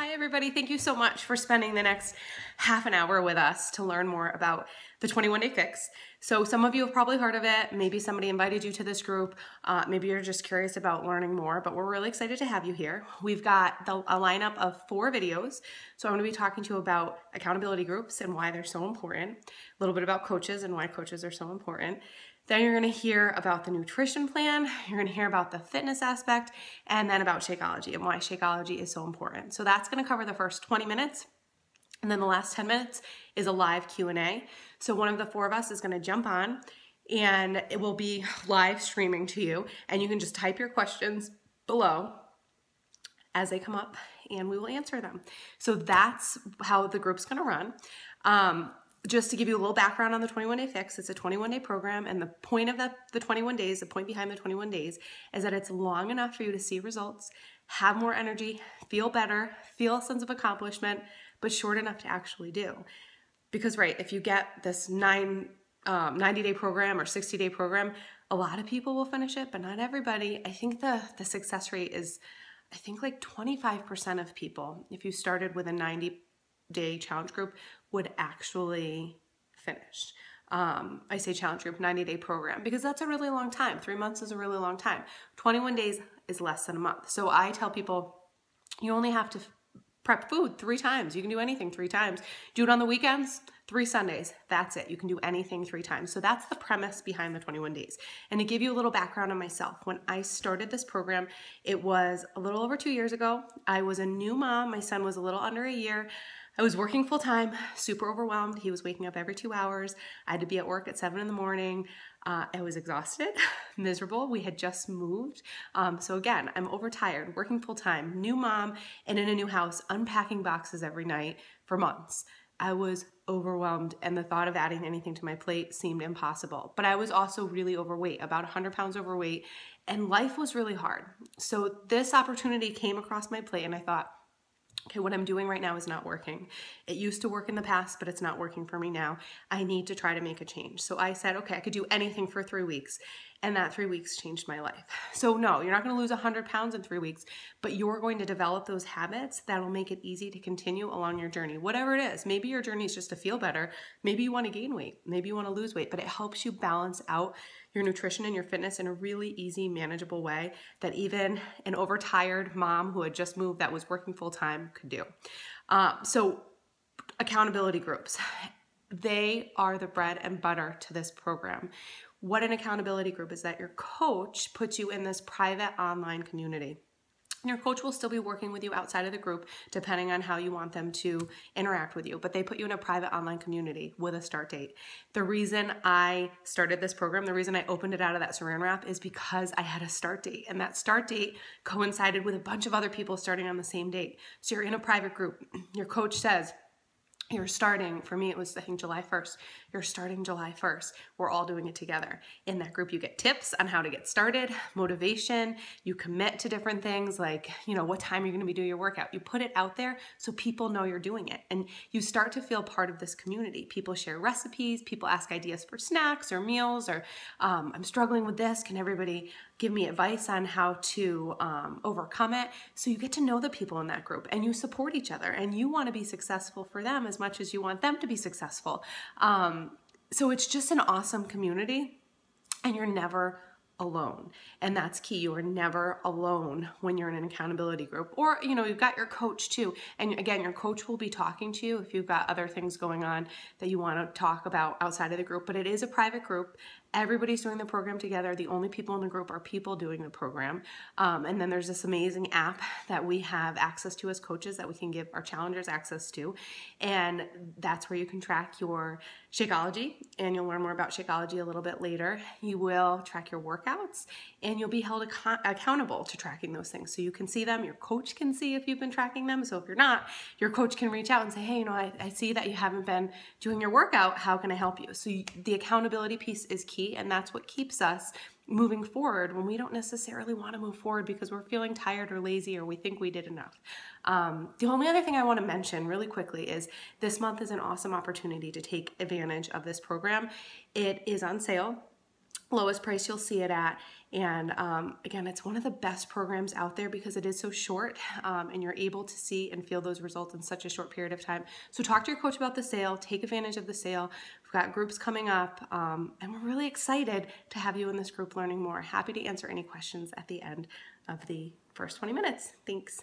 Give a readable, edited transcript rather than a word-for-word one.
Hi everybody, thank you so much for spending the next half an hour with us to learn more about the 21 Day Fix. So some of you have probably heard of it, maybe somebody invited you to this group, maybe you're just curious about learning more, but we're really excited to have you here. We've got a lineup of 4 videos, so I'm going to be talking to you about accountability groups and why they're so important, a little bit about coaches and why coaches are so important. Then you're going to hear about the nutrition plan, you're going to hear about the fitness aspect, and then about Shakeology and why Shakeology is so important. So that's going to cover the first 20 minutes, and then the last 10 minutes is a live Q&A. So one of the 4 of us is going to jump on, and it will be live streaming to you, and you can just type your questions below as they come up, and we will answer them. So that's how the group's going to run. Just to give you a little background on the 21 Day Fix, it's a 21-day program, and the point of the 21 days, the point behind the 21 days, is that it's long enough for you to see results, have more energy, feel better, feel a sense of accomplishment, but short enough to actually do. Because, right, if you get this 90-day program or 60-day program, a lot of people will finish it, but not everybody. I think the success rate is, I think like 25% of people, if you started with a 90-day challenge group, would actually finish. I say challenge group, 90-day program, because that's a really long time. 3 months is a really long time. 21 days is less than a month. So I tell people, you only have to prep food 3 times. You can do anything 3 times. Do it on the weekends, 3 Sundays. That's it. You can do anything 3 times. So that's the premise behind the 21 days. And to give you a little background on myself, when I started this program, it was a little over 2 years ago. I was a new mom. My son was a little under a year. I was working full time, super overwhelmed. He was waking up every 2 hours. I had to be at work at 7 in the morning. I was exhausted, miserable. We had just moved. So again, I'm overtired, working full time, new mom, and in a new house, unpacking boxes every night for months. I was overwhelmed, and the thought of adding anything to my plate seemed impossible. But I was also really overweight, about 100 pounds overweight, and life was really hard. So this opportunity came across my plate, and I thought, okay, what I'm doing right now is not working. It used to work in the past, but it's not working for me now. I need to try to make a change. So I said, okay, I could do anything for 3 weeks. And that 3 weeks changed my life. So no, you're not going to lose 100 pounds in 3 weeks, but you're going to develop those habits that will make it easy to continue along your journey. Whatever it is, maybe your journey is just to feel better. Maybe you want to gain weight. Maybe you want to lose weight, but it helps you balance out your nutrition and your fitness in a really easy, manageable way that even an overtired mom who had just moved that was working full time could do. So accountability groups, they are the bread and butter to this program. What an accountability group is that your coach puts you in this private online community. Your coach will still be working with you outside of the group depending on how you want them to interact with you, but they put you in a private online community with a start date. The reason I started this program, the reason I opened it out of that saran wrap is because I had a start date, and that start date coincided with a bunch of other people starting on the same date. So you're in a private group. Your coach says, you're starting, for me it was I think July 1st, you're starting July 1st. We're all doing it together. In that group you get tips on how to get started, motivation, you commit to different things like, you know, what time you're going to be doing your workout. You put it out there so people know you're doing it, and you start to feel part of this community. People share recipes, people ask ideas for snacks or meals, or I'm struggling with this, can everybody give me advice on how to overcome it? So you get to know the people in that group, and you support each other, and you want to be successful for them as much as you want them to be successful. So it's just an awesome community, and you're never alone. And that's key. You are never alone when you're in an accountability group. Or, you know, you've got your coach too. And again, your coach will be talking to you if you've got other things going on that you want to talk about outside of the group. But it is a private group. Everybody's doing the program together. The only people in the group are people doing the program. And then there's this amazing app that we have access to as coaches that we can give our challengers access to. And that's where you can track your Shakeology, and you'll learn more about Shakeology a little bit later. You will track your workouts, and you'll be held accountable to tracking those things. So you can see them, your coach can see if you've been tracking them. So if you're not, your coach can reach out and say, hey, you know, I see that you haven't been doing your workout. How can I help you? So the accountability piece is key, and that's what keeps us moving forward when we don't necessarily want to move forward because we're feeling tired or lazy or we think we did enough. The only other thing I want to mention really quickly is this month is an awesome opportunity to take advantage of this program. It is on sale. lowest price you'll see it at. And again, it's one of the best programs out there because it is so short, and you're able to see and feel those results in such a short period of time. So talk to your coach about the sale, take advantage of the sale. We've got groups coming up, and we're really excited to have you in this group learning more. Happy to answer any questions at the end of the first 20 minutes. Thanks.